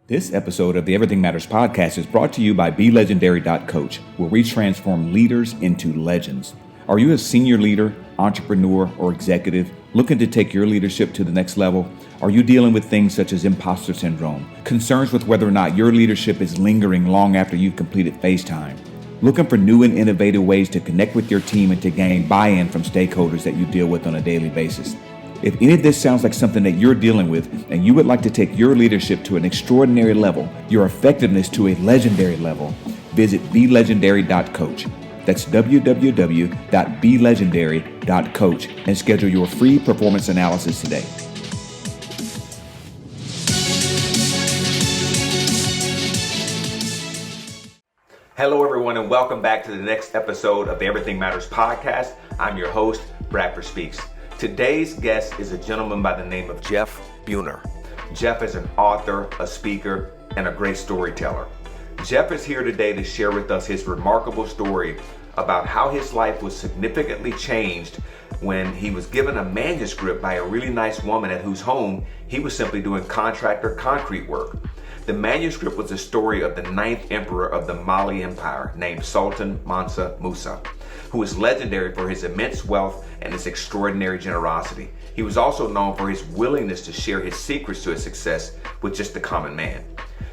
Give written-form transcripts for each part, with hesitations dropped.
This episode of the Everything Matters podcast is brought to you by BeLegendary.coach, where we transform leaders into legends. Are you a senior leader, entrepreneur, or executive looking to take your leadership to the next level? Are you dealing with things such as imposter syndrome, concerns with whether or not your leadership is lingering long after you've completed face time? Looking for new and innovative ways to connect with your team and to gain buy-in from stakeholders that you deal with on a daily basis? If any of this sounds like something that you're dealing with and you would like to take your leadership to an extraordinary level, your effectiveness to a legendary level, visit BeLegendary.coach. That's www.belegendary.coach and schedule your free performance analysis today. Hello, everyone, and welcome back to the next episode of the Everything Matters podcast. I'm your host, Bradford Speaks. Today's guest is a gentleman by the name of Jeff Buehner. Jeff is an author, a speaker, and a great storyteller. Jeff is here today to share with us his remarkable story about how his life was significantly changed when he was given a manuscript by a really nice woman at whose home he was simply doing contractor concrete work. The manuscript was a story of the 9th emperor of the Mali Empire named Sultan Mansa Musa, who is legendary for his immense wealth and his extraordinary generosity. He was also known for his willingness to share his secrets to his success with just the common man.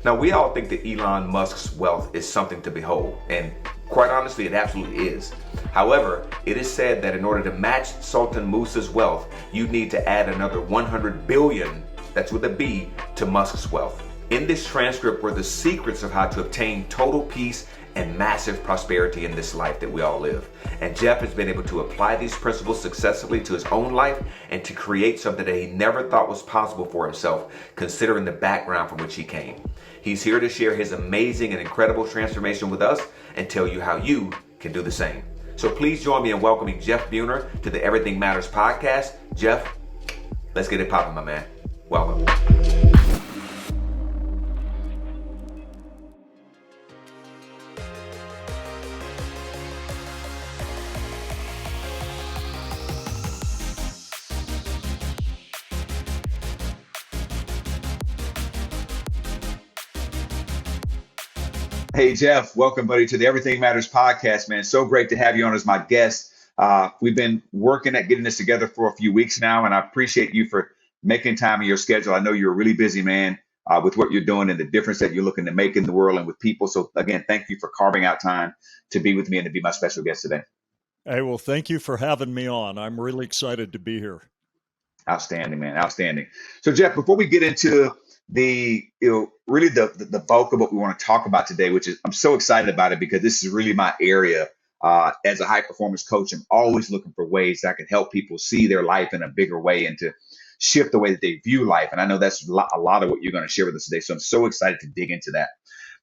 Now, we all think that Elon Musk's wealth is something to behold, and quite honestly, it absolutely is. However, it is said that in order to match Sultan Musa's wealth, you need to add another 100 billion, that's with a B, to Musk's wealth. In this transcript were the secrets of how to obtain total peace and massive prosperity in this life that we all live. And Jeff has been able to apply these principles successfully to his own life and to create something that he never thought was possible for himself, considering the background from which he came. He's here to share his amazing and incredible transformation with us and tell you how you can do the same. So please join me in welcoming Jeff Buehner to the Everything Matters podcast. Jeff, let's get it popping, my man. Welcome. Hey, Jeff, welcome, buddy, to the Everything Matters podcast, man. So great to have you on as my guest. We've been working at getting this together for a few weeks now, and I appreciate you for making time in your schedule. I know you're a really busy man with what you're doing and the difference that you're looking to make in the world and with people. So, again, thank you for carving out time to be with me and to be my special guest today. Hey, well, thank you for having me on. I'm really excited to be here. Outstanding, man. Outstanding. So, Jeff, before we get into really the bulk of what we want to talk about today, which is I'm so excited about it because this is really my area. As a high performance coach, I'm always looking for ways that I can help people see their life in a bigger way and to shift the way that they view life. And I know that's a lot of what you're going to share with us today. So I'm so excited to dig into that.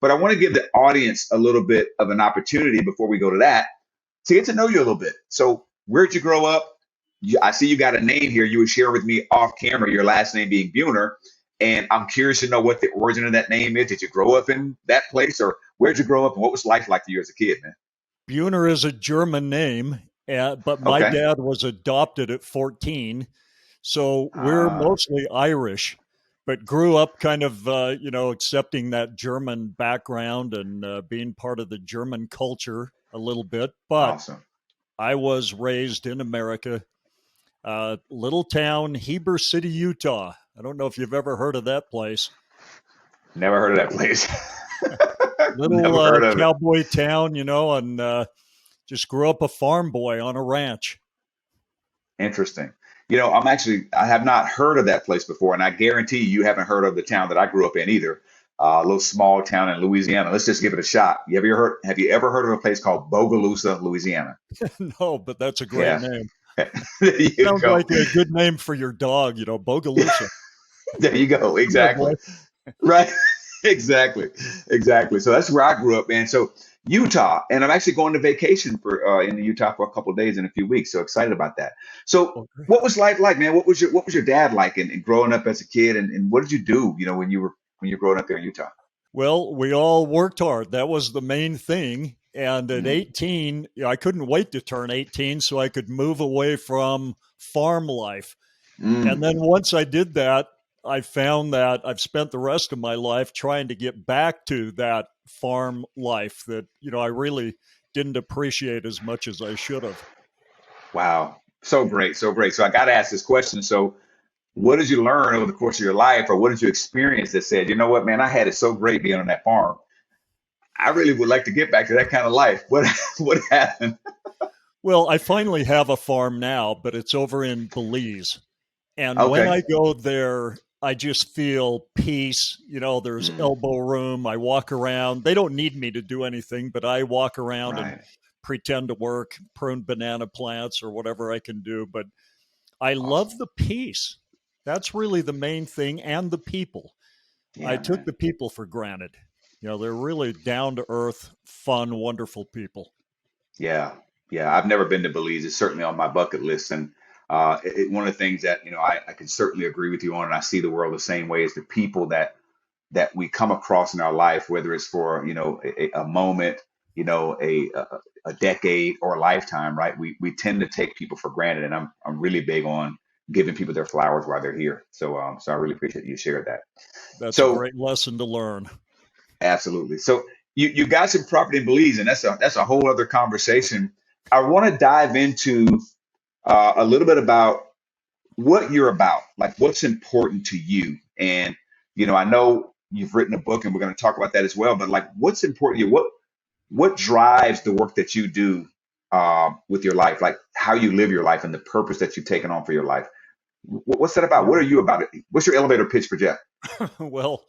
But I want to give the audience a little bit of an opportunity before we go to that to get to know you a little bit. So where'd you grow up? I see you got a name here. You would share with me off camera, your last name being Buehner. And I'm curious to know what the origin of that name is. Did you grow up in that place, or where'd you grow up, and what was life like for you as a kid, man? Buehner is a German name, but my dad was adopted at 14. So we're mostly Irish, but grew up kind of, accepting that German background and being part of the German culture a little bit. But Awesome. I was raised in America, little town, Heber City, Utah. I don't know if you've ever heard of that place. Never heard of that place. Little cowboy town, and just grew up a farm boy on a ranch. Interesting. I have not heard of that place before, and I guarantee you haven't heard of the town that I grew up in either. A little small town in Louisiana. Let's just give it a shot. Have you ever heard of a place called Bogalusa, Louisiana? No, but that's a great name. Sounds like a good name for your dog, Bogalusa. There you go. Exactly. Right. Exactly. So that's where I grew up, man. So Utah, and I'm actually going to vacation in Utah for a couple of days in a few weeks. So excited about that. So what was life like, man? What was your dad like and growing up as a kid, and what did you do, when you were growing up there in Utah? Well, we all worked hard. That was the main thing. And at 18, I couldn't wait to turn 18 so I could move away from farm life. And then once I did that, I found that I've spent the rest of my life trying to get back to that farm life that, I really didn't appreciate as much as I should have. Wow. So great. So great. So I got to ask this question. So what did you learn over the course of your life, or what did you experience that said, you know what, man, I had it so great being on that farm. I really would like to get back to that kind of life. What happened? Well, I finally have a farm now, but it's over in Belize. And when Okay. I go there, I just feel peace. There's Mm, elbow room. I walk around. They don't need me to do anything, but I walk around and right. pretend to work, prune banana plants or whatever I can do. But I love Awesome. the peace. That's really the main thing, and the people. I Yeah, took man. the people for granted. They're really down to earth, fun, wonderful people. Yeah, yeah. I've never been to Belize. It's certainly on my bucket list, and one of the things that I can certainly agree with you on, and I see the world the same way, is the people that we come across in our life, whether it's for a moment, a decade or a lifetime, right? We tend to take people for granted, and I'm really big on giving people their flowers while they're here. So I really appreciate you shared that. That's a So great lesson to learn. absolutely. So you got some property in Belize, and that's a whole other conversation. I want to dive into a little bit about what you're about, like what's important to you. And I know you've written a book, and we're going to talk about that as well. But like, what's important to you? What drives the work that you do with your life, like how you live your life and the purpose that you've taken on for your life? What's that about? What are you about? What's your elevator pitch for Jeff? Well,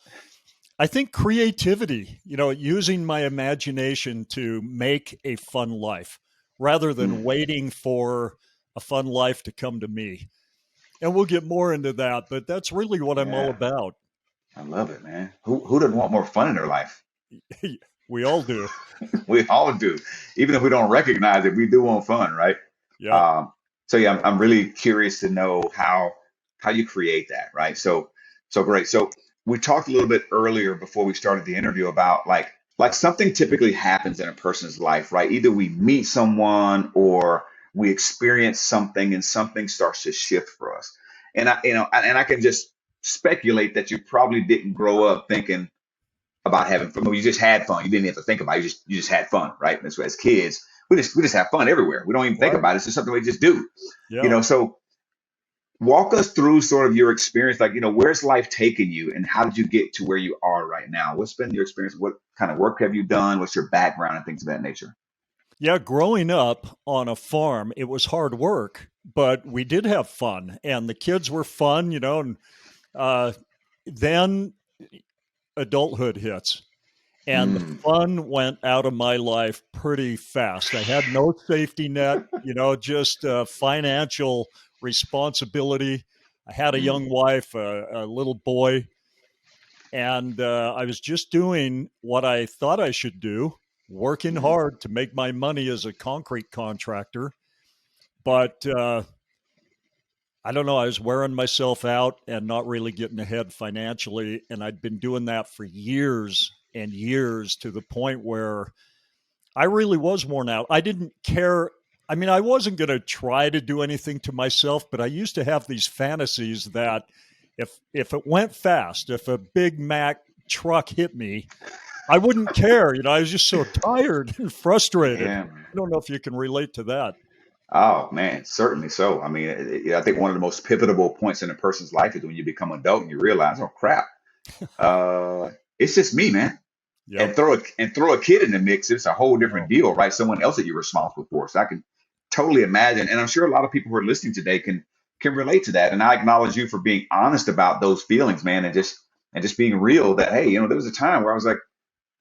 I think creativity, using my imagination to make a fun life rather than Mm, waiting for a fun life to come to me. And we'll get more into that, but that's really what I'm all yeah, about. I love it, man. Who doesn't want more fun in their life? We all do. We all do, even if we don't recognize it. We do want fun, right? Yeah. Um, so yeah, I'm really curious to know how you create that, right? So great. So we talked a little bit earlier before we started the interview about like something typically happens in a person's life, right? Either we meet someone or we experience something, and something starts to shift for us. And I can just speculate that you probably didn't grow up thinking about having fun. You just had fun. You didn't have to think about it. You just had fun, right? And so as kids, we just have fun everywhere. We don't even think Right. about it. It's just something we just do. Yeah. So walk us through sort of your experience, like, where's life taken you, and how did you get to where you are right now? What's been your experience? What kind of work have you done? What's your background and things of that nature? Yeah. Growing up on a farm, it was hard work, but we did have fun, and the kids were fun, and uh, then adulthood hits. And the Mm, fun went out of my life pretty fast. I had no safety net, just financial responsibility. I had a mm, young wife, a little boy, and I was just doing what I thought I should do, working mm, hard to make my money as a concrete contractor. But I don't know, I was wearing myself out and not really getting ahead financially. And I'd been doing that for years and years, to the point where I really was worn out. I didn't care. I mean, I wasn't going to try to do anything to myself, but I used to have these fantasies that if it went fast, if a Big Mac truck hit me, I wouldn't care. I was just so tired and frustrated. yeah. I don't know if you can relate to that. Oh man, certainly so. I mean, I think one of the most pivotal points in a person's life is when you become adult and you realize, oh crap, uh, it's just me, man. Yep. And throw a kid in the mix, it's a whole different Oh, deal, right? Someone else that you're responsible for. So I can totally imagine, and I'm sure a lot of people who are listening today can relate to that. And I acknowledge you for being honest about those feelings, man, and just being real. That hey, there was a time where I was like,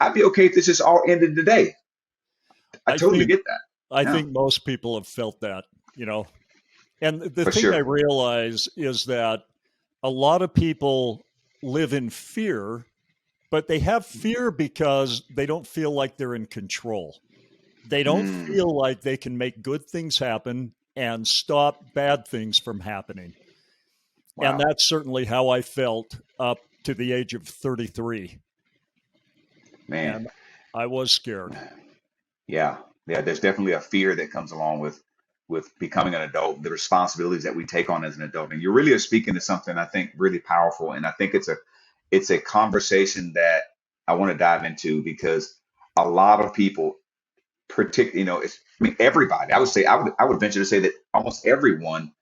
I'd be okay if this just all ended today. I I totally think get that. I Yeah, think most people have felt that, And the for thing I sure. realize is that a lot of people live in fear, but they have fear because they don't feel like they're in control. They don't Mm, feel like they can make good things happen and stop bad things from happening. And wow, that's certainly how I felt up to the age of 33. man. And I was scared. Yeah, yeah. There's definitely a fear that comes along with becoming an adult, the responsibilities that we take on as an adult. And you really are speaking to something I think really powerful. And I think it's a conversation that I want to dive into because a lot of people, particularly, everybody, I would say, I would venture to say that almost everyone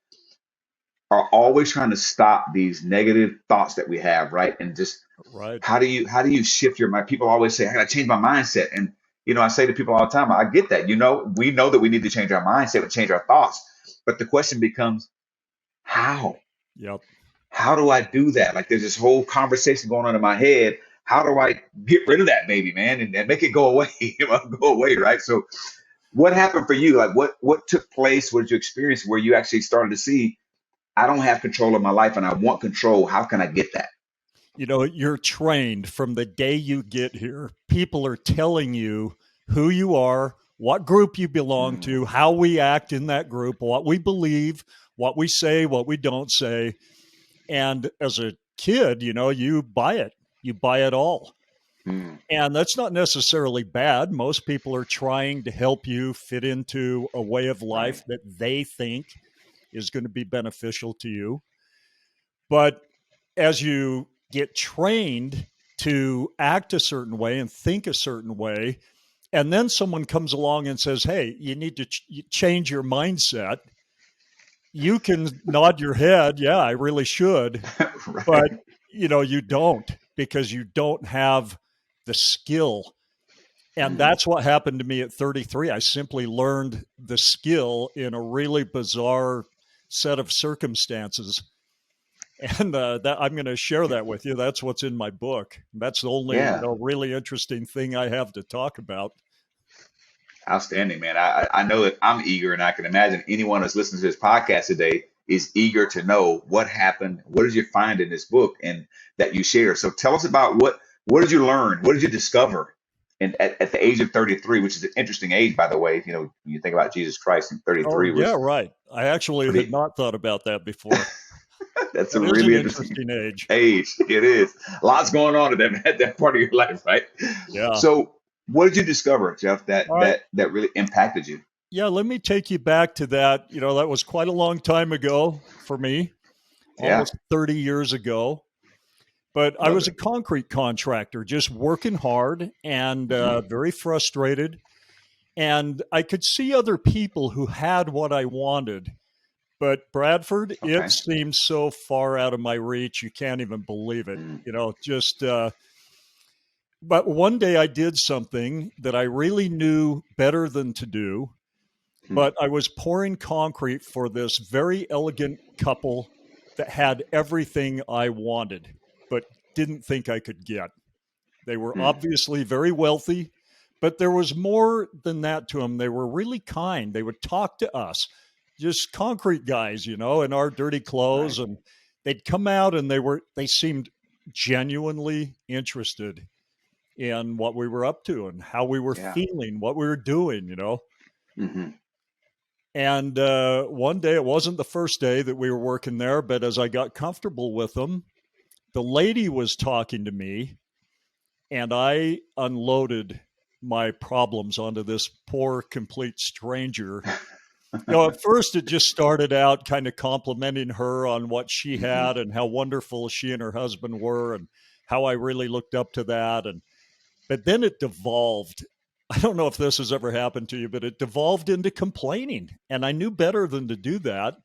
are always trying to stop these negative thoughts that we have, right? And just Right. how do you shift your mind? People always say, I gotta change my mindset. And I say to people all the time, I get that. We know that we need to change our mindset and change our thoughts. But the question becomes, how? Yep. How do I do that? Like there's this whole conversation going on in my head. How do I get rid of that baby, man, and make it go away? Go away, right? So what happened for you? Like what took place? What did you experience where you actually started to see, I don't have control of my life and I want control. How can I get that? You're trained from the day you get here. People are telling you who you are, what group you belong Mm, to, how we act in that group, what we believe, what we say, what we don't say. And as a kid, you buy it. You buy it all. mm, And that's not necessarily bad. Most people are trying to help you fit into a way of life right. that they think is going to be beneficial to you. But as you get trained to act a certain way and think a certain way, and then someone comes along and says, hey, you need to change your mindset, you can nod your head. Yeah, I really should. But, Right. you don't, because you don't have the skill. And Mm, that's what happened to me at 33. I simply learned the skill in a really bizarre set of circumstances. And that I'm going to share that with you. That's what's in my book. That's the only yeah. really interesting thing I have to talk about. Outstanding, man. I know that I'm eager, and I can imagine anyone that's listening to this podcast today is eager to know what happened. What did you find in this book and that you share? So tell us about what did you learn? What did you discover? And at the age of 33, which is an interesting age, by the way, you think about Jesus Christ, and Oh, 33 yeah, was right. I actually had pretty. not thought about that before. That's a That is an really interesting interesting age. age. It is. Lots going on at that part of your life, right? Yeah. So what did you discover, Jeff, that All right. that really impacted you? Yeah, let me take you back to that. That was quite a long time ago for me, Yeah, almost 30 years ago. But I love was it. a concrete contractor, just working hard and Hmm. very frustrated. And I could see other people who had what I wanted. But Bradford, it Okay. seems so far out of my reach. You can't even believe it. Mm, But one day I did something that I really knew better than to do. mm, But I was pouring concrete for this very elegant couple that had everything I wanted, but didn't think I could get. They were mm, obviously very wealthy, but there was more than that to them. They were really kind. They would talk to us, just concrete guys, in our dirty clothes. right. And they'd come out and they seemed genuinely interested in what we were up to and how we were Yeah. feeling, what we were doing. Hmm. And one day, it wasn't the first day that we were working there, but as I got comfortable with them, the lady was talking to me, and I unloaded my problems onto this poor, complete stranger. At first, it just started out kind of complimenting her on what she Hmm. had and how wonderful she and her husband were, and how I really looked up to that. But then it devolved. I don't know if this has ever happened to you, but it devolved into complaining. And I knew better than to do that.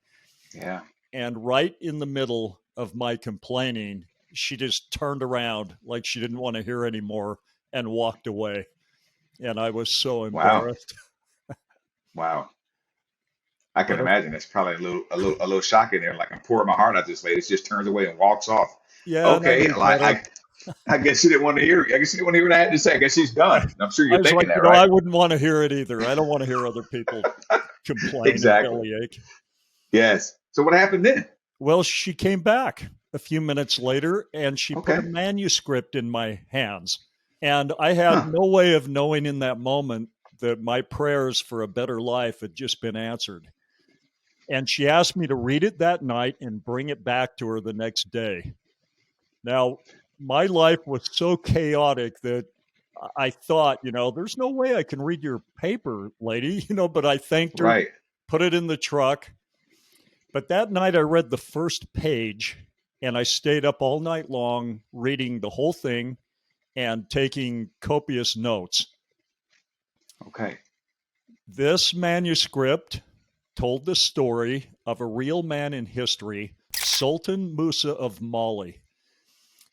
Yeah. And right in the middle of my complaining, she just turned around like she didn't want to hear anymore and walked away. And I was so Wow. embarrassed. Wow. I can But imagine it's probably a little shocking there. Like I'm pouring my heart out to this lady. She just turns away and walks off. yeah, and I Okay. knew better. I guess she didn't want to hear. I guess she didn't want to hear what I had to say. I guess she's I, done. I'm sure I you're was thinking like, that, right? I wouldn't want to hear it either. I don't want to hear other people complain and Exactly. bellyache. Yes. So what happened then? Well, she came back a few minutes later and she put a Okay. manuscript in my hands. And I had Huh. no way of knowing in that moment that my prayers for a better life had just been answered. And she asked me to read it that night and bring it back to her the next day. Now, my life was so chaotic that I thought, there's no way I can read your paper, lady, but I thanked her Right. put it in the truck. But that night I read the first page and I stayed up all night long reading the whole thing and taking copious notes. Okay. This manuscript told the story of a real man in history, Sultan Musa of Mali.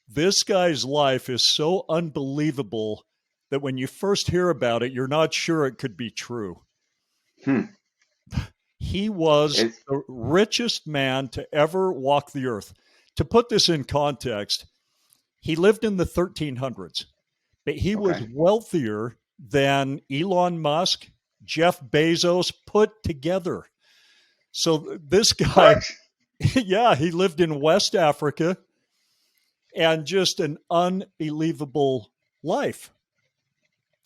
This guy's life is so unbelievable that when you first hear about it, you're not sure it could be true. He was the richest man to ever walk the earth. To put this in context, he lived in the 1300s, but he was wealthier than Elon Musk, Jeff Bezos put together. So this guy, yeah, he lived in West Africa and just an unbelievable life.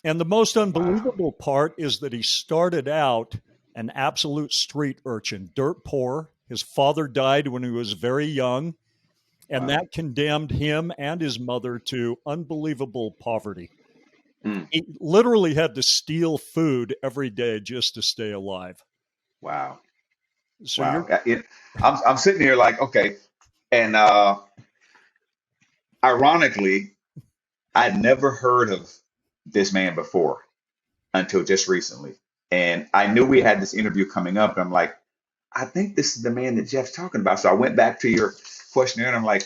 And the most unbelievable part is that he started out an absolute street urchin, dirt poor. His father died when he was very young, and that condemned him and his mother to unbelievable poverty. He literally had to steal food every day just to stay alive. Wow. So I'm sitting here like, okay. And ironically, I'd never heard of this man before until just recently. And I knew we had this interview coming up. And I'm like, I think this is the man that Jeff's talking about. So I went back to your questionnaire and I'm like,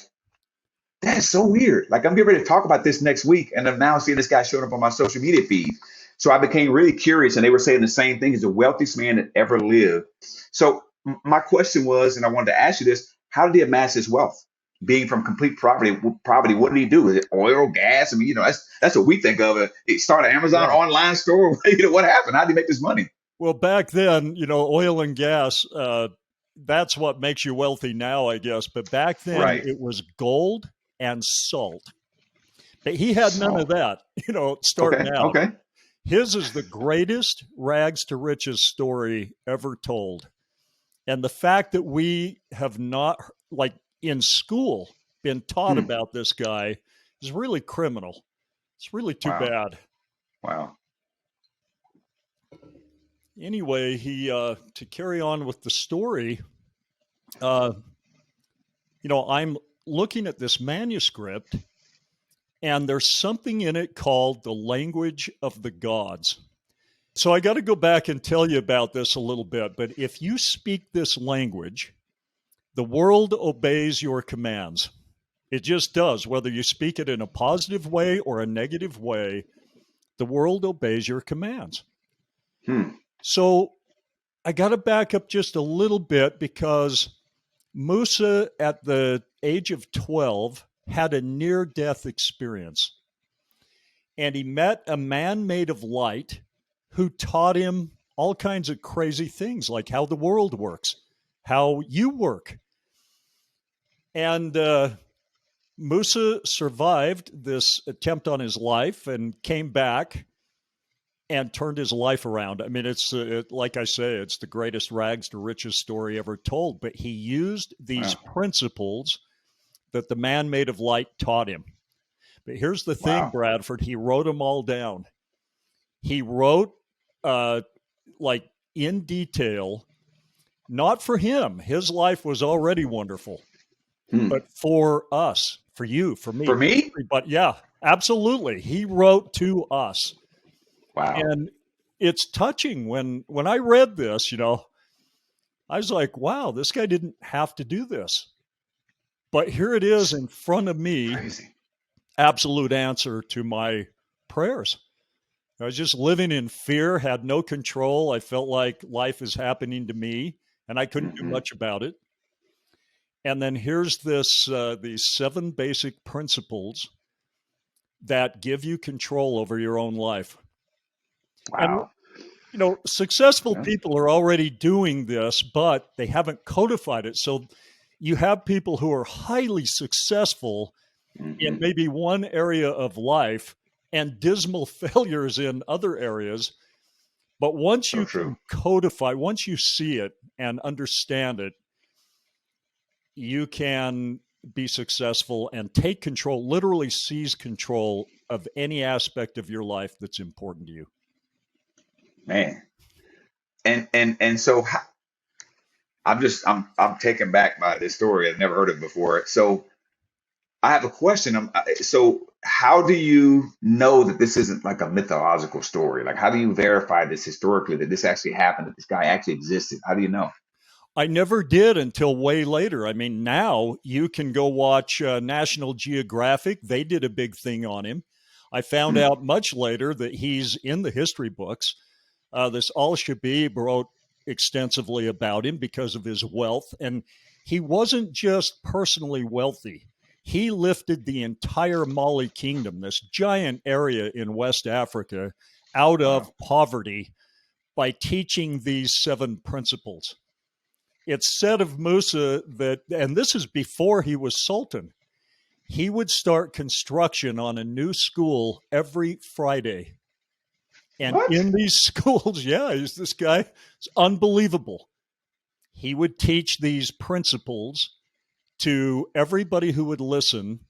that's so weird. Like, I'm getting ready to talk about this next week. And I'm now seeing this guy showing up on my social media feed. So I became really curious. And they were saying the same thing. He's the wealthiest man that ever lived. So my question was, and I wanted to ask you this, how did he amass his wealth? Being from complete poverty, what did he do? Is it oil, gas? I mean, that's what we think of. He started an Amazon online store. What happened? How did he make this money? Well, back then, oil and gas, that's what makes you wealthy now, I guess. But back then it was gold and salt. But he had none of that, starting out. Okay. His is the greatest rags to riches story ever told. And the fact that we have not, like in school, been taught about this guy is really criminal. It's really too bad. Wow. Anyway, he to carry on with the story, I'm looking at this manuscript, and there's something in it called the language of the gods. So I got to go back and tell you about this a little bit. But if you speak this language, the world obeys your commands. It just does. Whether you speak it in a positive way or a negative way, the world obeys your commands. So I got to back up just a little bit because Musa, at the age of 12, had a near-death experience. And he met a man made of light who taught him all kinds of crazy things, like how the world works, how you work. And Musa survived this attempt on his life and came back and turned his life around. I mean, it's like I say, it's the greatest rags to riches story ever told. But he used these principles that the man made of light taught him. But here's the thing, Bradford, he wrote them all down. He wrote like in detail, not for him. His life was already wonderful, but for us, for you, for me. For me? But yeah, absolutely. He wrote to us. Wow. And it's touching when I read this, I was like, wow, this guy didn't have to do this. But here it is in front of me. Crazy. Absolute answer to my prayers. I was just living in fear, had no control. I felt like life is happening to me and I couldn't do much about it. And then here's this, these 7 basic principles that give you control over your own life. Wow. And, successful people are already doing this, but they haven't codified it. So you have people who are highly successful in maybe one area of life and dismal failures in other areas. But once you can codify, once you see it and understand it, you can be successful and take control, literally seize control of any aspect of your life that's important to you. Man. And so I'm taken back by this story. I've never heard of it before. So I have a question. So how do you know that this isn't like a mythological story? Like, how do you verify this historically that this actually happened, that this guy actually existed? How do you know? I never did until way later. I mean, now you can go watch National Geographic. They did a big thing on him. I found Hmm. out much later that he's in the history books. This Al-Shabib wrote extensively about him because of his wealth. And he wasn't just personally wealthy. He lifted the entire Mali kingdom, this giant area in West Africa, out of Wow. poverty by teaching these 7 principles. It's said of Musa that, and this is before he was sultan, he would start construction on a new school every Friday. And What? in these schools, yeah, he's this guy. It's unbelievable. He would teach these principles to everybody who would listen,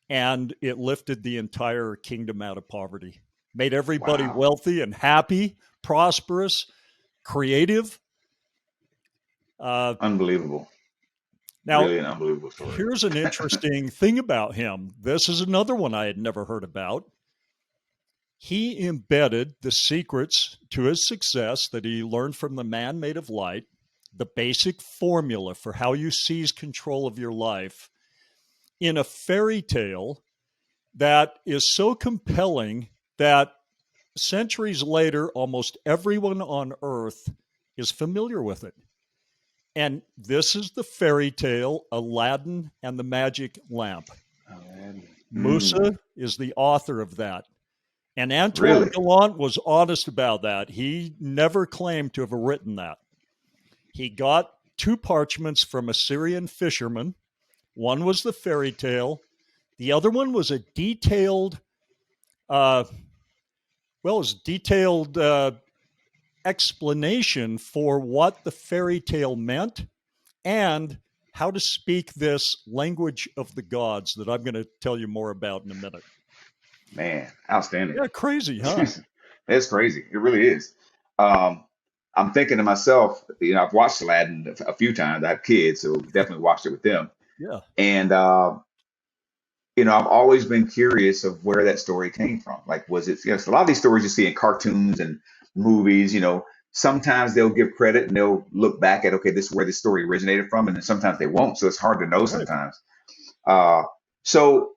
and it lifted the entire kingdom out of poverty, made everybody Wow. wealthy and happy, prosperous, creative. Uh, Unbelievable. now, Really an unbelievable story. here's an interesting thing about him. This is another one I had never heard about. He embedded the secrets to his success that he learned from the man made of light, the basic formula for how you seize control of your life, in a fairy tale that is so compelling that centuries later, almost everyone on earth is familiar with it. And this is the fairy tale Aladdin and the Magic Lamp. Mm, Musa is the author of that. And Antoine really? Galland was honest about that. He never claimed to have written that. He got 2 parchments from a Syrian fisherman. One was the fairy tale. The other one was a detailed, uh, well, it was detailed explanation for what the fairy tale meant and how to speak this language of the gods that I'm going to tell you more about in a minute. Man, outstanding. Yeah, crazy, huh? That's crazy. It really is. Um, I'm thinking to myself, I've watched Aladdin a few times. I have kids, so definitely watched it with them. Yeah. And I've always been curious of where that story came from. Like, was it, a lot of these stories you see in cartoons and movies, sometimes they'll give credit and they'll look back at, okay, this is where this story originated from, and then sometimes they won't. So it's hard to know Right. sometimes. Uh, so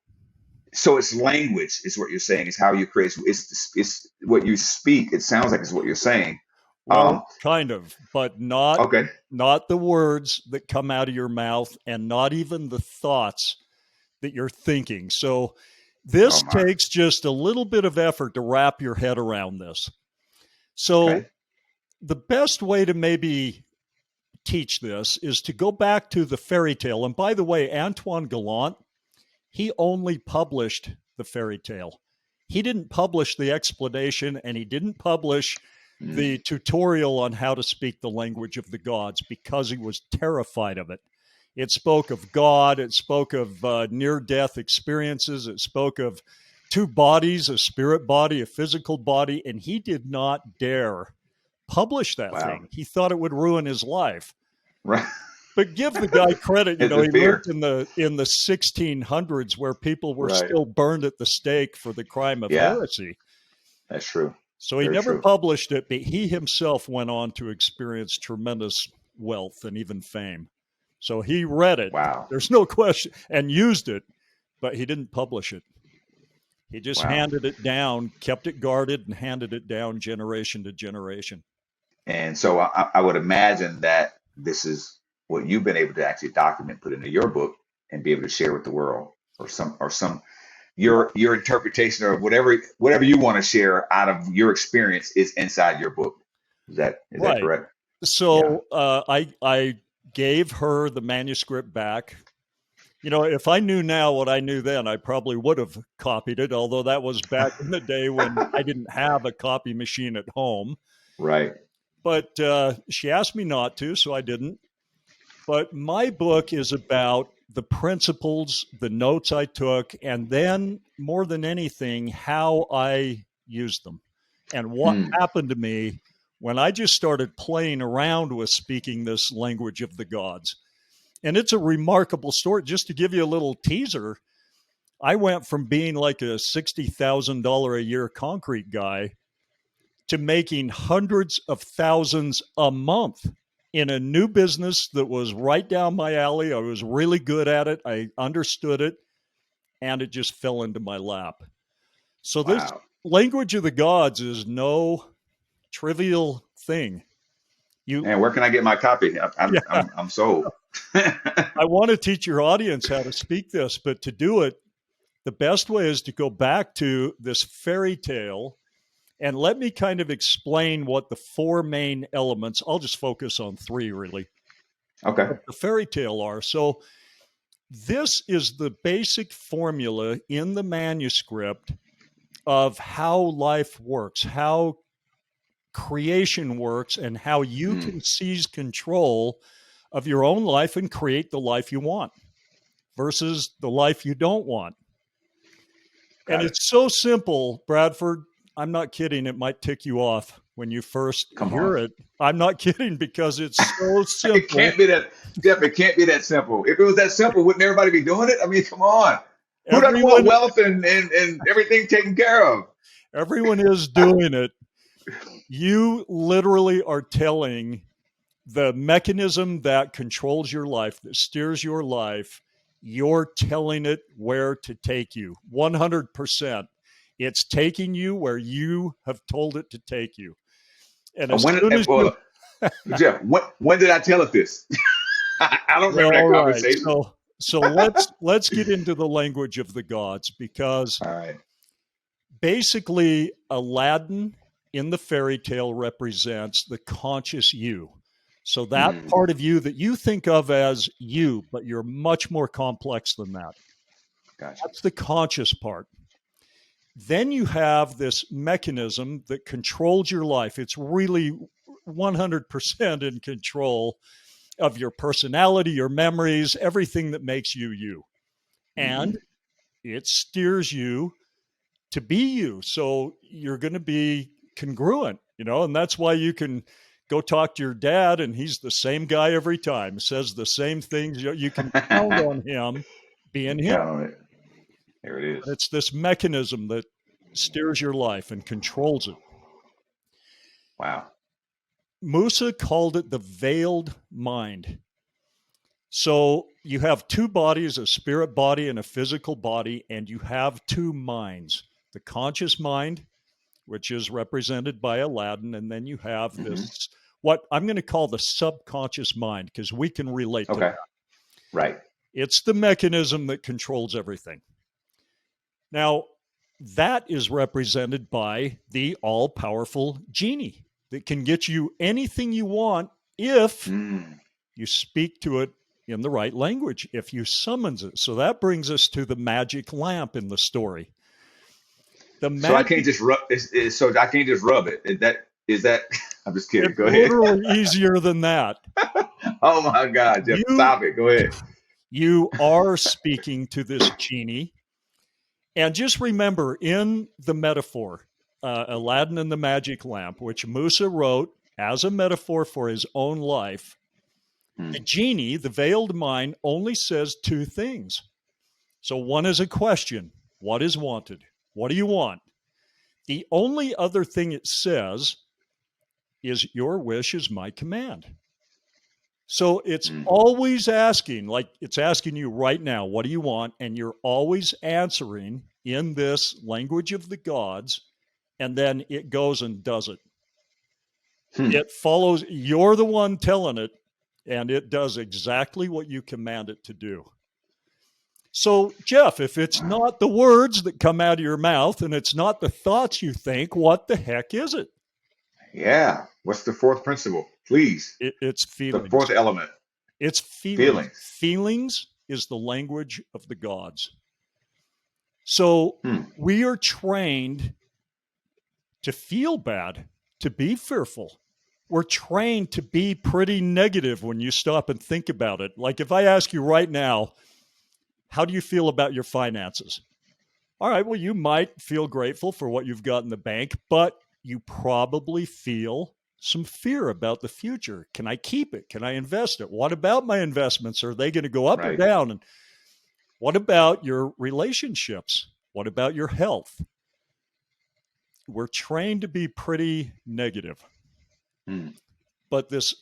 so it's language is what you're saying, is how you create. It's what you speak. It sounds like it's what you're saying. Well, Um, kind of, but not okay. not the words that come out of your mouth and not even the thoughts that you're thinking. So Oh this my. takes just a little bit of effort to wrap your head around this. So Okay. the best way to maybe teach this is to go back to the fairy tale. And by the way, Antoine Galland, he only published the fairy tale. He didn't publish the explanation and he didn't publish Mm, the tutorial on how to speak the language of the gods because he was terrified of it. It spoke of God, it spoke of near death experiences, it spoke of 2 bodies, a spirit body, a physical body, and he did not dare publish that wow. thing. He thought it would ruin his life. Right. But give the guy credit, It's a he lived fear. in the 1600s where people were Right. still burned at the stake for the crime of Yeah, heresy. that's true. So he Very never true. published it, but he himself went on to experience tremendous wealth and even fame. So he read it, Wow. there's no question, and used it, but he didn't publish it. He just Wow. handed it down, kept it guarded, and handed it down generation to generation. And so I would imagine that this is what you've been able to actually document, put into your book, and be able to share with the world, or some Yeah. your interpretation, or whatever you want to share out of your experience is inside your book. Is that Right. correct? Yeah. So I gave her the manuscript back. If I knew now what I knew then, I probably would have copied it, although that was back in the day when I didn't have a copy machine at home. Right. But she asked me not to, so I didn't. But my book is about the principles, the notes I took, and then more than anything, how I used them and what Mm, happened to me when I just started playing around with speaking this language of the gods. And it's a remarkable story. Just to give you a little teaser, I went from being like a $60,000 a year concrete guy to making hundreds of thousands a month in a new business that was right down my alley. I was really good at it. I understood it, and it just fell into my lap. So this Wow. language of the gods is no trivial thing. And where can I get my copy? Yeah. I'm sold. I want to teach your audience how to speak this, but to do it, the best way is to go back to this fairy tale and let me kind of explain what the four main elements, I'll just focus on three really, Okay. the fairy tale are. So this is the basic formula in the manuscript of how life works, how creation works, and how you can seize control of your own life and create the life you want versus the life you don't want. And it's so simple, Bradford. I'm not kidding. It might tick you off when you first hear it. I'm not kidding, because it's so simple. It can't be that, Jeff, it can't be that simple. If it was that simple, wouldn't everybody be doing it? I mean, come on. Who doesn't want wealth and everything taken care of? Everyone is doing it. You literally are telling the mechanism that controls your life, that steers your life, you're telling it where to take you. 100%. It's taking you where you have told it to take you. And as soon as Jeff, when did I tell it this? I don't remember that conversation. Right. So let's get into the language of the gods, because basically Aladdin in the fairy tale represents the conscious you. So that part of you that you think of as you, but you're much more complex than that. Gotcha. That's the conscious part. Then you have this mechanism that controls your life. It's really 100% in control of your personality, your memories, everything that makes you you. And it steers you to be you. So you're going to be congruent, and that's why you can go talk to your dad and he's the same guy every time, says the same things. You can count on him being him. Count on it. There it is. It's this mechanism that steers your life and controls it. Wow. Musa called it the veiled mind. So you have two bodies, a spirit body and a physical body, and you have two minds. The conscious mind, which is represented by Aladdin, and then you have this, what I'm going to call the subconscious mind, because we can relate to that. Right. It's the mechanism that controls everything. Now, that is represented by the all-powerful genie that can get you anything you want if you speak to it in the right language, if you summons it. So that brings us to the magic lamp in the story. So I can't just rub. So I can't just rub it. Is that? I'm just kidding. It's Go ahead. literally easier than that. Oh my God, Jeff! Stop it. Go ahead. You are speaking to this genie, and just remember, in the metaphor, Aladdin and the Magic Lamp, which Musa wrote as a metaphor for his own life, the genie, the veiled mind, only says two things. So one is a question: what is wanted? What do you want? The only other thing it says is, your wish is my command. So it's always asking, like it's asking you right now, what do you want? And you're always answering in this language of the gods, and then it goes and does it. It follows, you're the one telling it, and it does exactly what you command it to do. So, Jeff, if it's not the words that come out of your mouth and it's not the thoughts you think, what the heck is it? Yeah. What's the fourth principle? Please. It's feelings. The fourth element. It's feelings. Feelings is the language of the gods. So we are trained to feel bad, to be fearful. We're trained to be pretty negative when you stop and think about it. Like if I ask you right now, how do you feel about your finances? All right, well, you might feel grateful for what you've got in the bank, but you probably feel some fear about the future. Can I keep it? Can I invest it? What about my investments? Are they going to go up or Right. down? And what about your relationships? What about your health? We're trained to be pretty negative. Mm. But this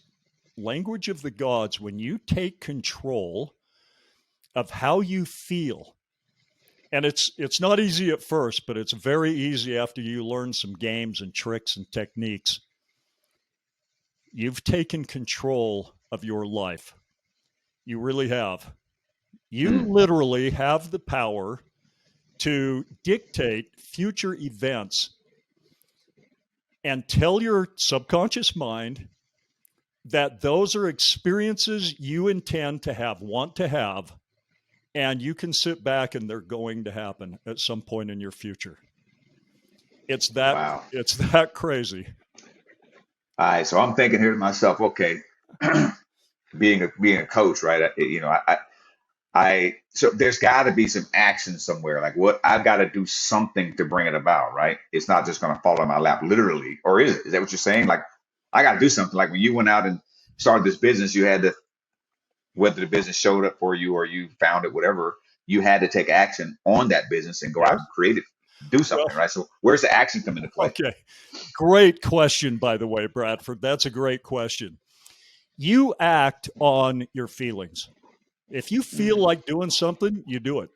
language of the gods, when you take control of how you feel, and it's not easy at first, but it's very easy after you learn some games and tricks and techniques. You've taken control of your life. You really have. You literally have the power to dictate future events and tell your subconscious mind that those are experiences you intend to have, want to have, and you can sit back and they're going to happen at some point in your future. It's Wow. that crazy. All right. So I'm thinking here to myself, okay, being a coach, right? So there's got to be some action somewhere. Like what I've got to do something to bring it about, right? It's not just going to fall in my lap, literally, or is it? Is that what you're saying? Like I got to do something. Like when you went out and started this business, you had to, whether the business showed up for you or you found it, whatever, you had to take action on that business and go out and create it, do something, Well, right? So where's the action come into play? okay. Great question, by the way, Bradford. That's a great question. You act on your feelings. If you feel like doing something, you do it.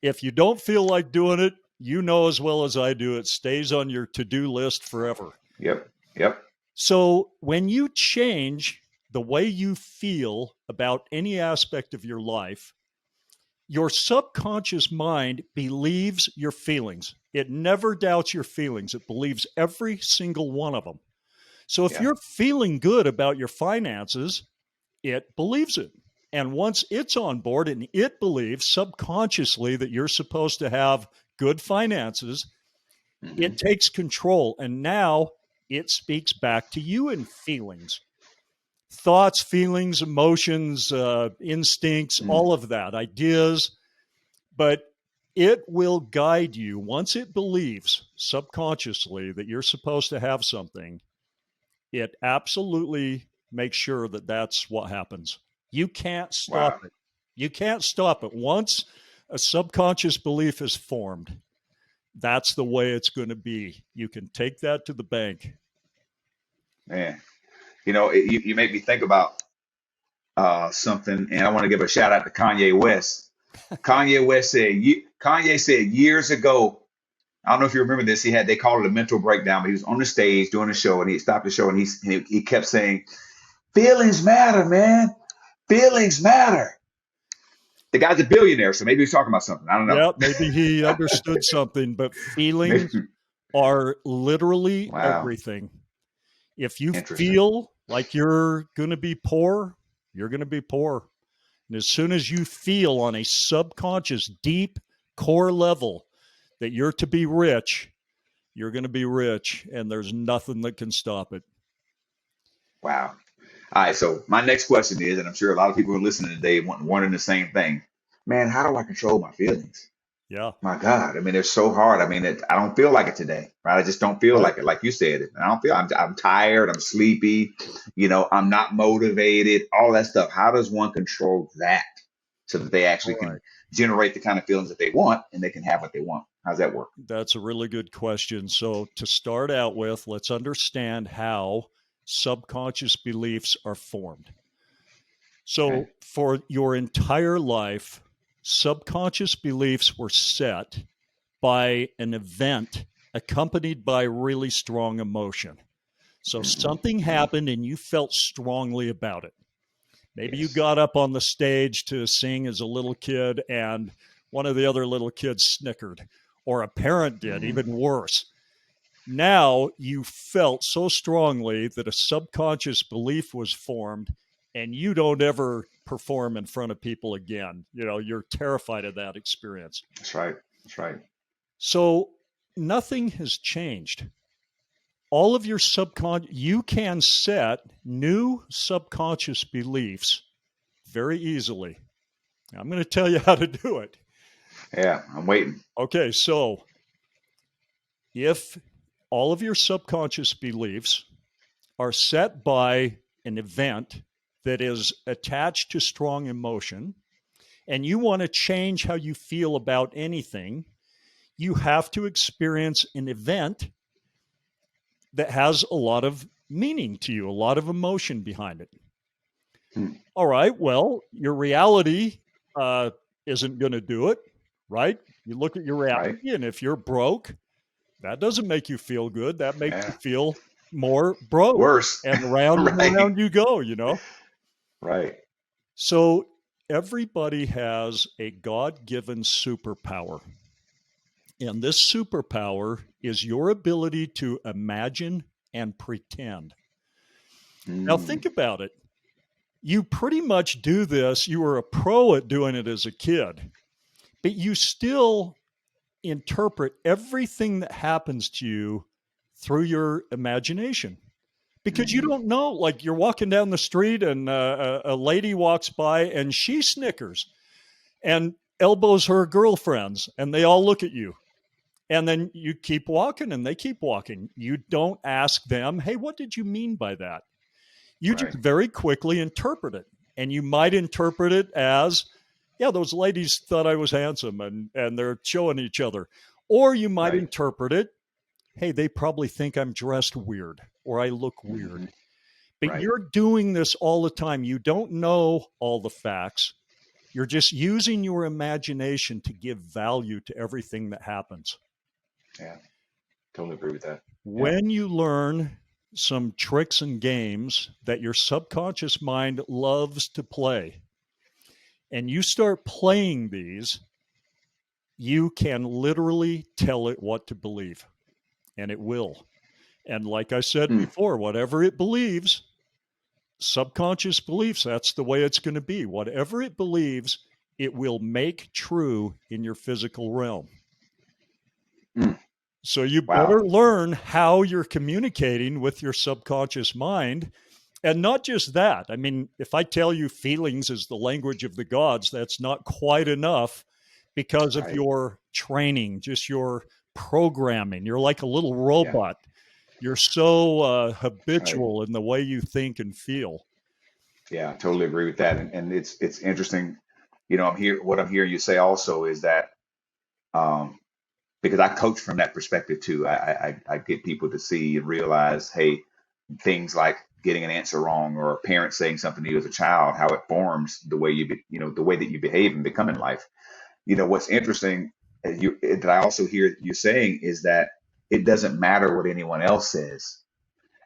If you don't feel like doing it, you know as well as I do, it stays on your to-do list forever. Yep. So when you change the way you feel about any aspect of your life, your subconscious mind believes your feelings. It never doubts your feelings. It believes every single one of them. So if Yeah. you're feeling good about your finances, it believes it. And once it's on board and it believes subconsciously that you're supposed to have good finances, it takes control. And now it speaks back to you in feelings, thoughts, feelings, emotions, instincts, all of that, ideas. But it will guide you once it believes subconsciously that you're supposed to have something. It absolutely makes sure that that's what happens. You can't stop Wow. it. You can't stop it. Once a subconscious belief is formed, that's the way it's going to be. You can take that to the bank. Man, you make me think about something, and I want to give a shout out to Kanye West. Kanye said years ago, I don't know if you remember this, they called it a mental breakdown, but he was on the stage doing a show and he stopped the show and he kept saying, feelings matter, man. Feelings matter. The guy's a billionaire, so maybe he's talking about something. I don't know. Yeah, maybe he understood something, but feelings Maybe. are literally Wow. everything. If you Interesting. feel like you're going to be poor, you're going to be poor. And as soon as you feel on a subconscious, deep core level that you're to be rich, you're going to be rich, and there's nothing that can stop it. Wow. All right. So my next question is, and I'm sure a lot of people who are listening today wondering the same thing. Man, how do I control my feelings? Yeah. My God, I mean, they're so hard. I mean, I don't feel like it today, right? I just don't feel Right. like it. Like you said, I don't feel. I'm tired. I'm sleepy. I'm not motivated. All that stuff. How does one control that so that they actually All can right. generate the kind of feelings that they want and they can have what they want? How's that work? That's a really good question. So to start out with, let's understand how subconscious beliefs are formed. So Okay. for your entire life, subconscious beliefs were set by an event accompanied by really strong emotion. So something happened and you felt strongly about it. Maybe you Yes. got up on the stage to sing as a little kid and one of the other little kids snickered, or a parent did, even worse. Now you felt so strongly that a subconscious belief was formed and you don't ever perform in front of people again. You're terrified of that experience. That's right. That's right. So nothing has changed. All of your you can set new subconscious beliefs very easily. I'm going to tell you how to do it. Yeah, I'm waiting. Okay, so if all of your subconscious beliefs are set by an event that is attached to strong emotion, and you want to change how you feel about anything, you have to experience an event that has a lot of meaning to you, a lot of emotion behind it. All right, well, your reality isn't going to do it, right? You look at your reality, and if you're broke, that doesn't make you feel good. That makes you feel more broke. Worse. And round and round you go, Right. So everybody has a God-given superpower. And this superpower is your ability to imagine and pretend. Now think about it. You pretty much do this. You were a pro at doing it as a kid, but you still interpret everything that happens to you through your imagination, because you don't know, like you're walking down the street and a lady walks by and she snickers and elbows her girlfriends and they all look at you. And then you keep walking and they keep walking. You don't ask them, hey, what did you mean by that? You just very quickly interpret it. And you might interpret it as, yeah, those ladies thought I was handsome and they're showing each other. Or you might interpret it, hey, they probably think I'm dressed weird or I look weird. But you're doing this all the time. You don't know all the facts. You're just using your imagination to give value to everything that happens. Yeah, totally agree with that. When you learn some tricks and games that your subconscious mind loves to play, and you start playing these, you can literally tell it what to believe, and it will. And like I said before, whatever it believes, subconscious beliefs, that's the way it's going to be. Whatever it believes, it will make true in your physical realm. So you better learn how you're communicating with your subconscious mind. And not just that. I mean, if I tell you feelings is the language of the gods, that's not quite enough because of your training, just your programming. You're like a little robot. You're so habitual in the way you think and feel. Yeah, I totally agree with that. And it's interesting. What I'm hearing you say also is that, because I coach from that perspective too. I get people to see and realize, hey, things like getting an answer wrong or a parent saying something to you as a child, how it forms the way the way that you behave and become in life. What's interesting that I also hear you saying is that it doesn't matter what anyone else says.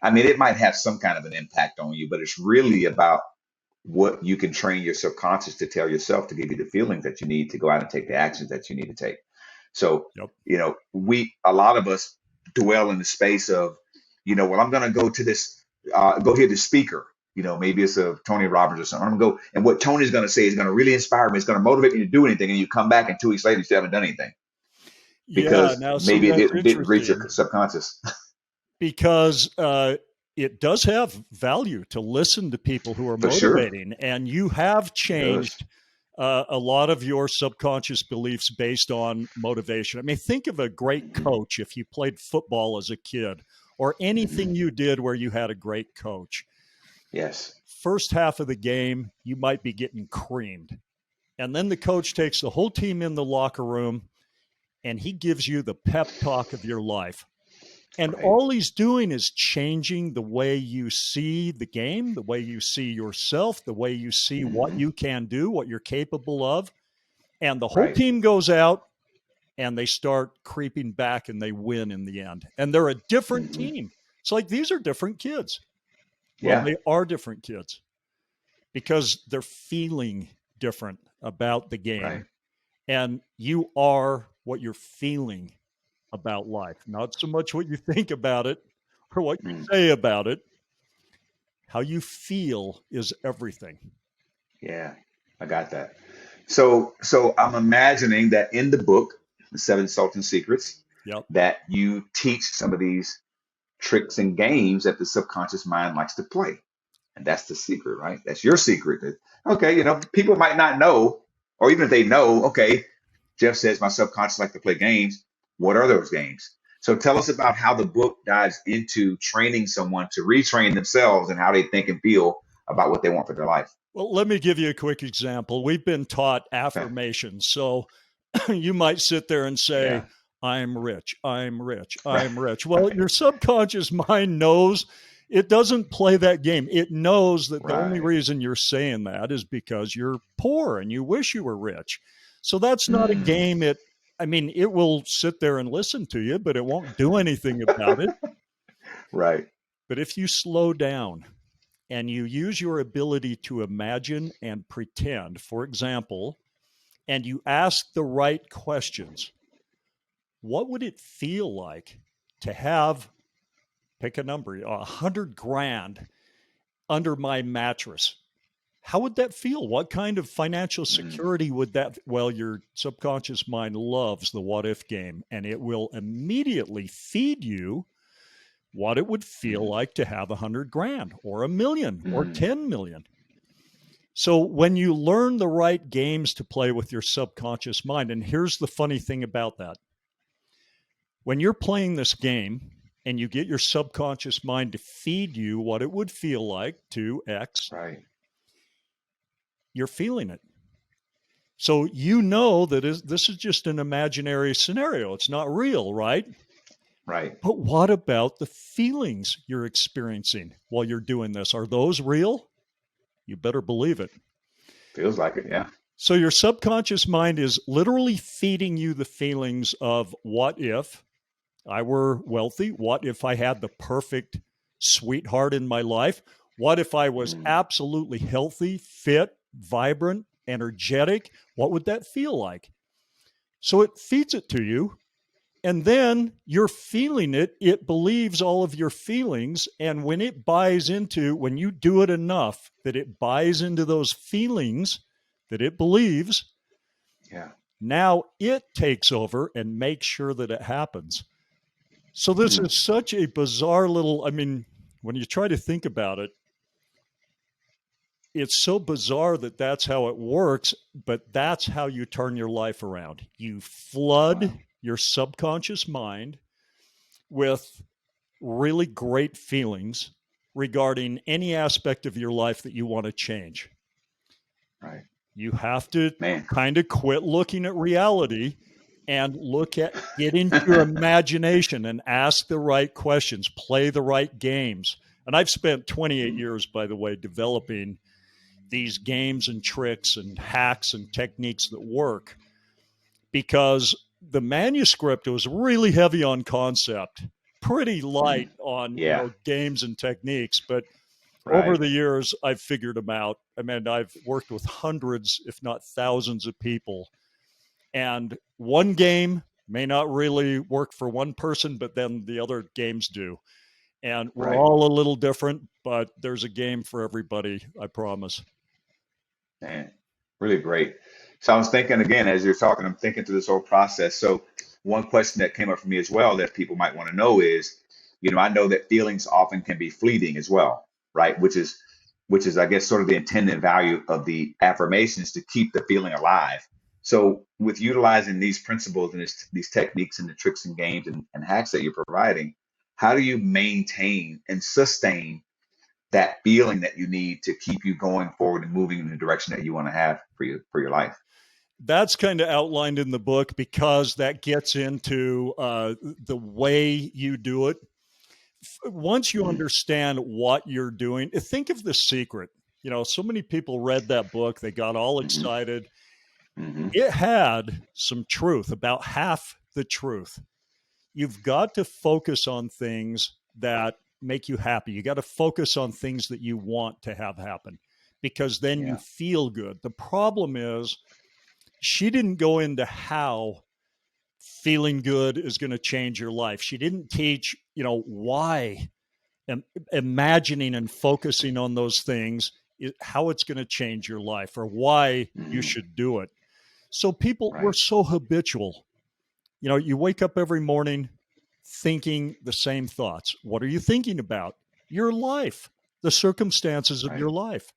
I mean, it might have some kind of an impact on you, but it's really about what you can train your subconscious to tell yourself to give you the feelings that you need to go out and take the actions that you need to take. So, a lot of us dwell in the space of, well, I'm going to go to this, go hear the speaker, maybe it's a Tony Robbins or something. I'm going to go, and what Tony's going to say is going to really inspire me. It's going to motivate me to do anything. And you come back and 2 weeks later, you still haven't done anything because maybe it didn't reach your subconscious. Because it does have value to listen to people who are motivating, and you have changed a lot of your subconscious beliefs based on motivation. I mean, think of a great coach if you played football as a kid or anything you did where you had a great coach. Yes. First half of the game, you might be getting creamed. And then the coach takes the whole team in the locker room and he gives you the pep talk of your life. And all he's doing is changing the way you see the game, the way you see yourself, the way you see what you can do, what you're capable of. And the whole team goes out and they start creeping back and they win in the end. And they're a different team. It's like, these are different kids. Well, they are different kids because they're feeling different about the game. And you are what you're feeling about life, not so much what you think about it or what you say about it. How you feel is everything. Yeah, I got that. So I'm imagining that in the book, The Seven Sultan Secrets, that you teach some of these tricks and games that the subconscious mind likes to play. And that's the secret, right? That's your secret. Okay, people might not know, or even if they know, okay, Jeff says my subconscious likes to play games. What are those games? So tell us about how the book dives into training someone to retrain themselves and how they think and feel about what they want for their life. Well, let me give you a quick example. We've been taught Okay. affirmations. So you might sit there and say, Yeah. I'm rich, I'm rich, Right. I'm rich. Well, your subconscious mind knows it doesn't play that game. It knows that the only Right. reason you're saying that is because you're poor and you wish you were rich. So that's not a Mm. game. It will sit there and listen to you, but it won't do anything about it. Right. But if you slow down and you use your ability to imagine and pretend, for example, and you ask the right questions, what would it feel like to have, pick a number, 100 grand under my mattress? How would that feel? What kind of financial Mm. security would that? Well, your subconscious mind loves the what if game, and it will immediately feed you what it would feel Mm. like to have 100 grand or 1 million or Mm. 10 million. So when you learn the right games to play with your subconscious mind, and here's the funny thing about that. When you're playing this game and you get your subconscious mind to feed you what it would feel like to X, Right. you're feeling it. So you know that this is just an imaginary scenario. It's not real, right? Right. But what about the feelings you're experiencing while you're doing this? Are those real? You better believe it. Feels like it. Yeah. So your subconscious mind is literally feeding you the feelings of what if I were wealthy? What if I had the perfect sweetheart in my life? What if I was Mm. absolutely healthy, fit, vibrant, energetic? What would that feel like? So it feeds it to you. And then you're feeling it. It believes all of your feelings. And when when you do it enough that it buys into those feelings that it believes, Yeah. now it takes over and makes sure that it happens. So this Mm. is such a bizarre little, when you try to think about it, it's so bizarre that that's how it works, but that's how you turn your life around. You flood Wow. your subconscious mind with really great feelings regarding any aspect of your life that you want to change. Right. You have to Man. kind of quit looking at reality and get into your imagination and ask the right questions, play the right games. And I've spent 28 Mm. years, by the way, developing these games and tricks and hacks and techniques that work, because the manuscript was really heavy on concept, pretty Mm. light on, Yeah. games and techniques. But over Right. the years, I've figured them out. I've worked with hundreds, if not thousands of people. And one game may not really work for one person, but then the other games do. And we're Right. all a little different, but there's a game for everybody, I promise. Man, really great. So I was thinking again, as you're talking, I'm thinking through this whole process. So one question that came up for me as well that people might want to know is, I know that feelings often can be fleeting as well, right? Which is, I guess, sort of the intended value of the affirmations to keep the feeling alive. So with utilizing these principles and these techniques and the tricks and games and hacks that you're providing, how do you maintain and sustain that feeling that you need to keep you going forward and moving in the direction that you want to have for your life? That's kind of outlined in the book, because that gets into the way you do it. Once you Mm. understand what you're doing, think of The Secret. So many people read that book, they got all Hmm. excited. Hmm. It had some truth, about half the truth. You've got to focus on things that make you happy. You got to focus on things that you want to have happen, because then you Yeah. feel good. The problem is, she didn't go into how feeling good is going to change your life. She didn't teach, why imagining and focusing on those things, how it's going to change your life, or why you Hmm. should do it. So people were Right. so habitual. You wake up every morning thinking the same thoughts. What are you thinking about? Your life, the circumstances of Right. your life.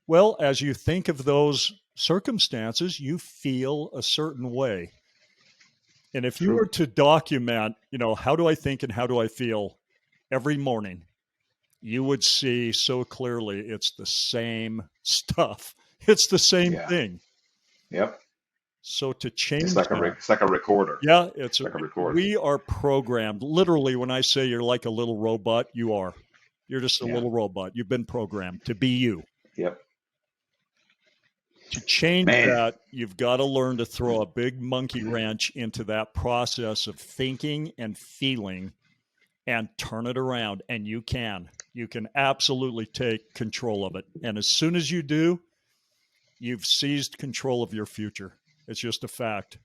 Well, as you think of those circumstances, you feel a certain way. And if you True. were to document, how do I think and how do I feel every morning, you would see so clearly it's the same stuff. It's the same Yeah. thing. Yep. So to It's change like that, it's like a recorder. yeah, It's like a recorder. we are programmed. Literally, when I say you're like a little robot, you are. You're just a Yeah. little robot. You've been programmed to be you. Yep. To change Man. that, you've got to learn to throw a big monkey wrench into that process of thinking and feeling and turn it around. And you can. You can absolutely take control of it. And as soon as you do, you've seized control of your future. It's just a fact.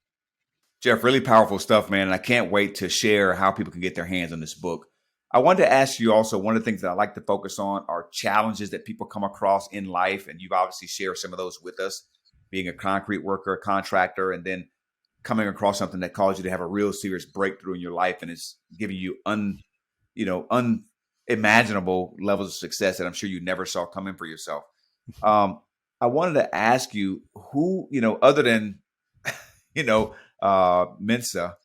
Jeff, really powerful stuff, man. And I can't wait to share how people can get their hands on this book. I wanted to ask you also, one of the things that I like to focus on are challenges that people come across in life. And you've obviously shared some of those with us, being a concrete worker, a contractor, and then coming across something that caused you to have a real serious breakthrough in your life and it's giving you unimaginable levels of success that I'm sure you never saw coming for yourself. I wanted to ask you who, other than, Mensa,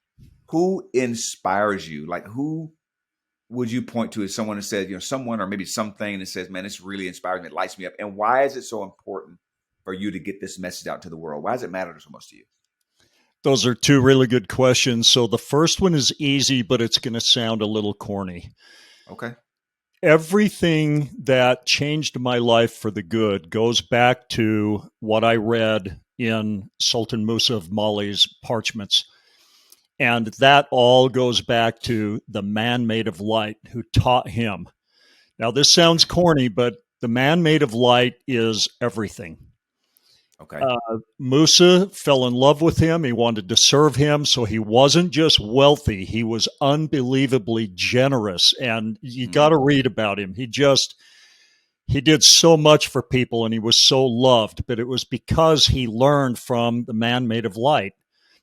who inspires you? Like, who would you point to as someone that says, someone or maybe something that says, man, this really inspires me, it lights me up. And why is it so important for you to get this message out to the world? Why does it matter so much to you? Those are two really good questions. So the first one is easy, but it's going to sound a little corny. Okay. Everything that changed my life for the good goes back to what I read in Sultan Musa of Mali's parchments. And that all goes back to the man made of light who taught him. Now, this sounds corny, but the man made of light is everything. Okay. Musa fell in love with him. He wanted to serve him. So he wasn't just wealthy. He was unbelievably generous. And you got to read about him. He did so much for people and he was so loved, but it was because he learned from the man made of light.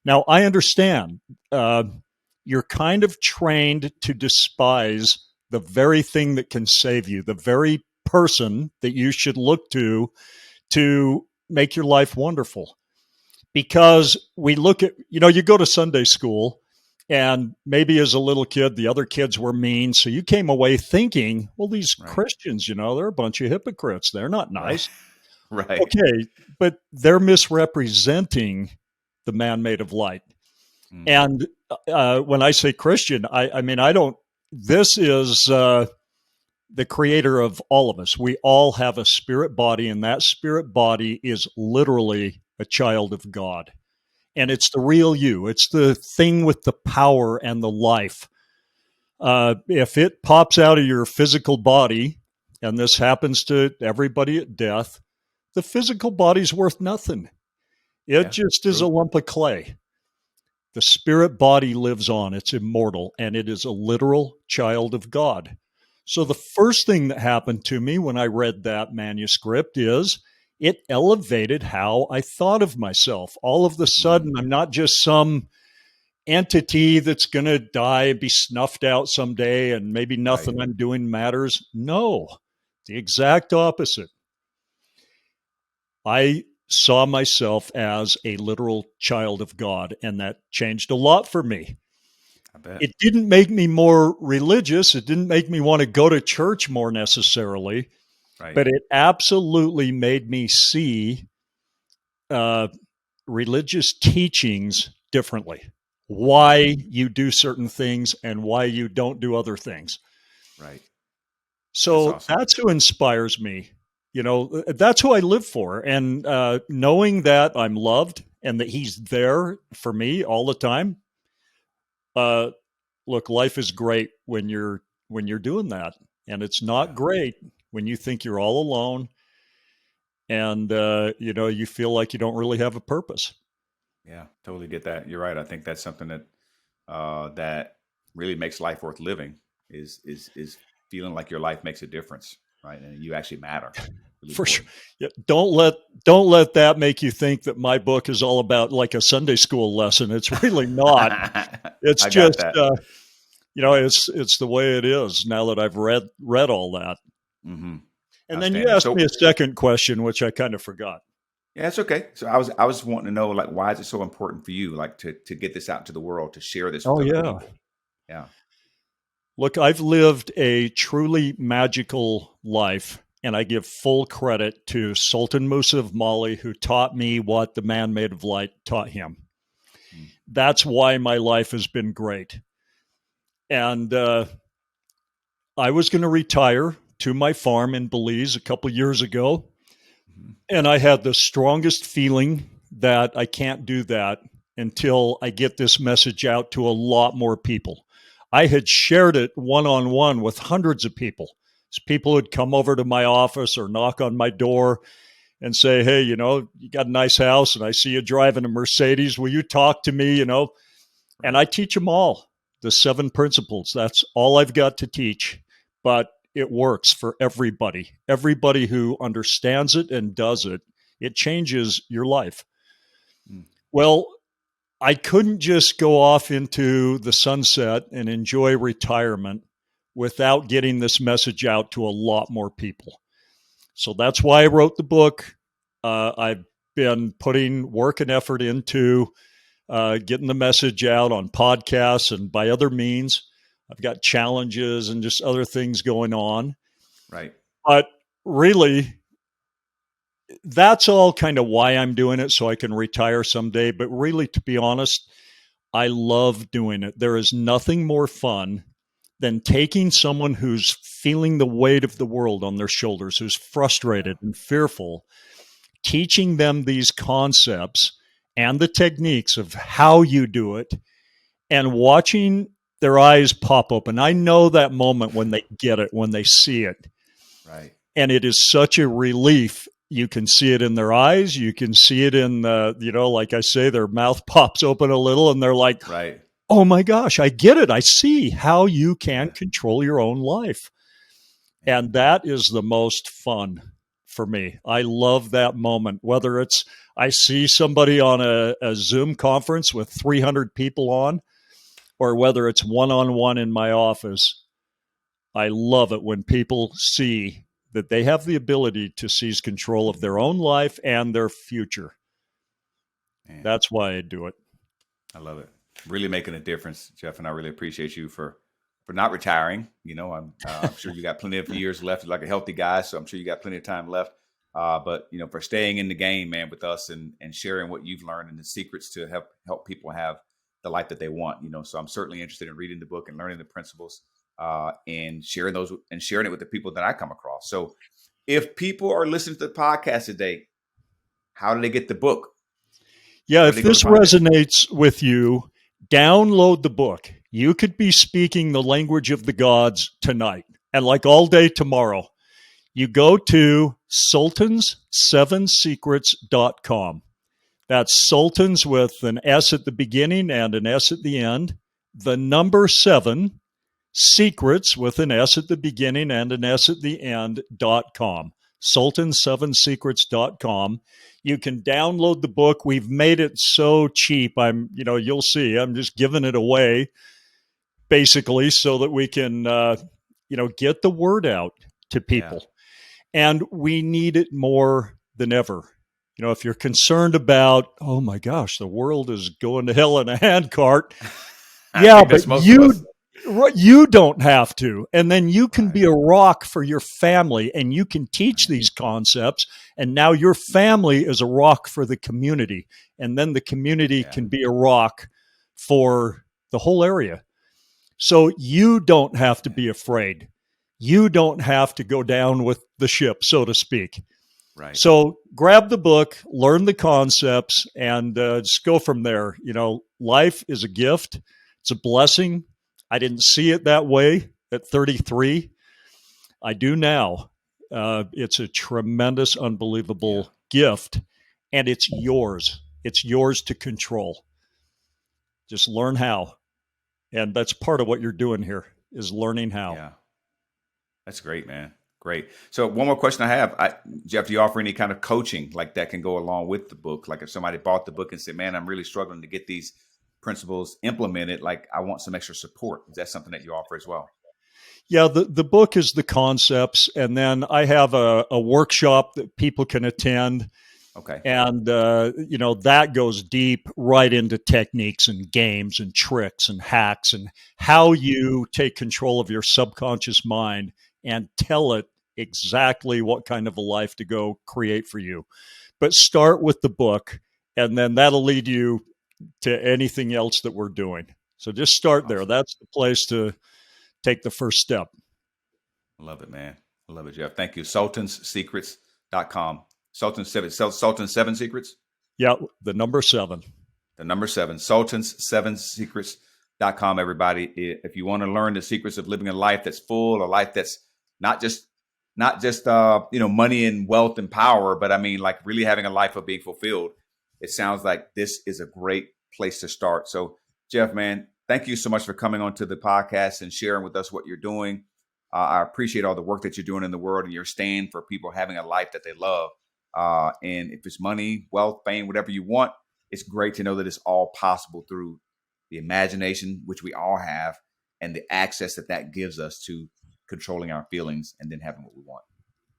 Now, I understand you're kind of trained to despise the very thing that can save you, the very person that you should look to make your life wonderful. Because we look at, you go to Sunday school and maybe as a little kid, the other kids were mean. So you came away thinking, well, these Christians, they're a bunch of hypocrites. They're not nice. Right. Okay. But they're misrepresenting the man made of light. And when I say Christian, I mean, this is the creator of all of us. We all have a spirit body, and that spirit body is literally a child of God. And it's the real you. It's the thing with the power and the life. If it pops out of your physical body, and this happens to everybody at death, the physical body's worth nothing. It just is a lump of clay. The spirit body lives on. It's immortal, and it is a literal child of God. So the first thing that happened to me when I read that manuscript is it elevated how I thought of myself. All of a sudden, I'm not just some entity that's going to die and be snuffed out someday and maybe nothing I'm doing matters. No, the exact opposite. I saw myself as a literal child of God, and that changed a lot for me. It didn't make me more religious. It didn't make me want to go to church more necessarily, but it absolutely made me see religious teachings differently. Why you do certain things and why you don't do other things. Right. So that's who inspires me. That's who I live for. And knowing that I'm loved and that he's there for me all the time. Look, life is great when you're doing that. And it's not great when you think you're all alone and, you feel like you don't really have a purpose. Yeah, totally get that. You're right. I think that's something that that really makes life worth living is feeling like your life makes a difference, right? And you actually matter. Really for sure. Yeah, don't let that make you think that my book is all about like a Sunday school lesson. It's really not. It's just it's the way it is now that I've read all that. Mm-hmm. And then you asked me a second question, which I kind of forgot. Yeah, it's okay. So I was wanting to know, like, why is it so important for you, like, to get this out to the world, to share this with Oh, other yeah. people? Yeah. Look, I've lived a truly magical life, and I give full credit to Sultan Musa of Mali, who taught me what the man made of light taught him. Mm, That's why my life has been great. And I was going to retire to my farm in Belize a couple years ago, mhm. and I had the strongest feeling that I can't do that until I get this message out to a lot more people. I had shared it one on one with hundreds of people. So people would come over to my office or knock on my door and say, "Hey, you got a nice house and I see you driving a Mercedes. Will you talk to me?" And Right. I teach them all the 7 principles. That's all I've got to teach. But it works for everybody. Everybody who understands it and does it, it changes your life. Mm, Well, I couldn't just go off into the sunset and enjoy retirement without getting this message out to a lot more people. So that's why I wrote the book. I've been putting work and effort into getting the message out on podcasts and by other means. I've got challenges and just other things going on. right. But really, that's all kind of why I'm doing it, so I can retire someday. But really, to be honest, I love doing it. There is nothing more fun than taking someone who's feeling the weight of the world on their shoulders, who's Yeah. frustrated and fearful, teaching them these concepts and the techniques of how you do it, and watching their eyes pop open. I know that moment when they get it, when they see it. Right. And it is such a relief. You can see it in their eyes. You can see it in the, like I say, their mouth pops open a little and they're like, Right. "Oh my gosh, I get it. I see how you can Yeah. control your own life." Yeah. And that is the most fun for me. I love that moment, whether it's I see somebody on a Zoom conference with 300 people on, or whether it's one on one in my office. I love it when people see that they have the ability to seize control of their own life and their future. Man, That's why I do it. I love it. Really making a difference, Jeff, and I really appreciate you for not retiring. I'm sure you got plenty of years left, like a healthy guy, so I'm sure you got plenty of time left. But for staying in the game, man, with us and sharing what you've learned and the secrets to help people have the life that they want. So I'm certainly interested in reading the book and learning the principles, and sharing it with the people that I come across. So if people are listening to the podcast today, how do they get the book? Yeah, Where do if they go to this find it? resonates with you, download the book. You could be speaking the language of the gods tonight and like all day tomorrow. You go to sultans7secrets.com. That's sultans with an S at the beginning and an S at the end. The number 7 secrets with an S at the beginning and an S at the end.com. Sultan7secrets.com. You can download the book. We've made it so cheap. You'll see, I'm just giving it away basically so that we can, get the word out to Yeah. people. And we need it more than ever. If you're concerned about, oh my gosh, the world is going to hell in a handcart. I Yeah, think but that's most of us. you don't have to. And then you can Right. be a rock for your family and you can teach Right. these concepts. And now your family is a rock for the community. And then the community Yeah. can be a rock for the whole area. So you don't have to Yeah. be afraid. You don't have to go down with the ship, so to speak. Right. So grab the book, learn the concepts, and just go from there. Life is a gift. It's a blessing. I didn't see it that way at 33. I do now. It's a tremendous, Yeah. unbelievable gift, and it's yours. It's yours to control. Just learn how. And that's part of what you're doing here is learning how. Yeah. That's great, man. Great. So one more question I have, Jeff, do you offer any kind of coaching like that can go along with the book? Like if somebody bought the book and said, man, I'm really struggling to get these principles implemented, like I want some extra support. Is that something that you offer as well? Yeah, the book is the concepts, and then I have a workshop that people can attend. Okay. And, that goes deep right into techniques and games and tricks and hacks and how you take control of your subconscious mind and tell it exactly what kind of a life to go create for you. But start with the book, and then that'll lead you to anything else that we're doing. So just start there. That's the place to take the first step. Love it, man. I love it, Jeff. Thank you. SultansSecrets.com. Sultan 7 Secrets? Yeah, the number 7. The number 7. Sultans7secrets.com, everybody. If you want to learn the secrets of living a life that's full, a life that's not just money and wealth and power, but I mean, like really having a life of being fulfilled, it sounds like this is a great place to start. So, Jeff, man, thank you so much for coming onto the podcast and sharing with us what you're doing. I appreciate all the work that you're doing in the world, and you're staying for people having a life that they love. And if it's money, wealth, fame, whatever you want, it's great to know that it's all possible through the imagination, which we all have, and the access that gives us to controlling our feelings and then having what we want.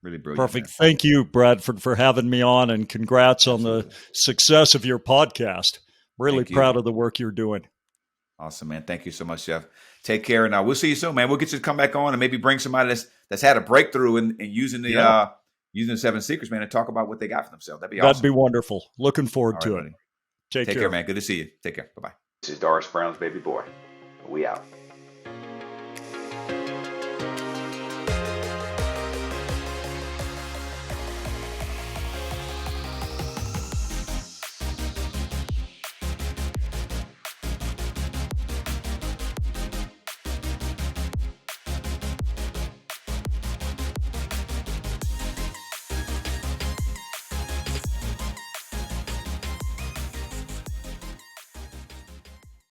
Really brilliant. Perfect. Man. Thank you, Bradford, for having me on, and congrats on the success of your podcast. Really proud of the work you're doing. Awesome, man. Thank you so much, Jeff. Take care. Now we'll see you soon, man. We'll get you to come back on and maybe bring somebody that's had a breakthrough and using the 7 secrets, man, and talk about what they got for themselves. That'd be awesome. That'd be wonderful. Looking forward to it. Take care, man. Good to see you. Take care. Bye-bye. This is Doris Brown's baby boy. We out.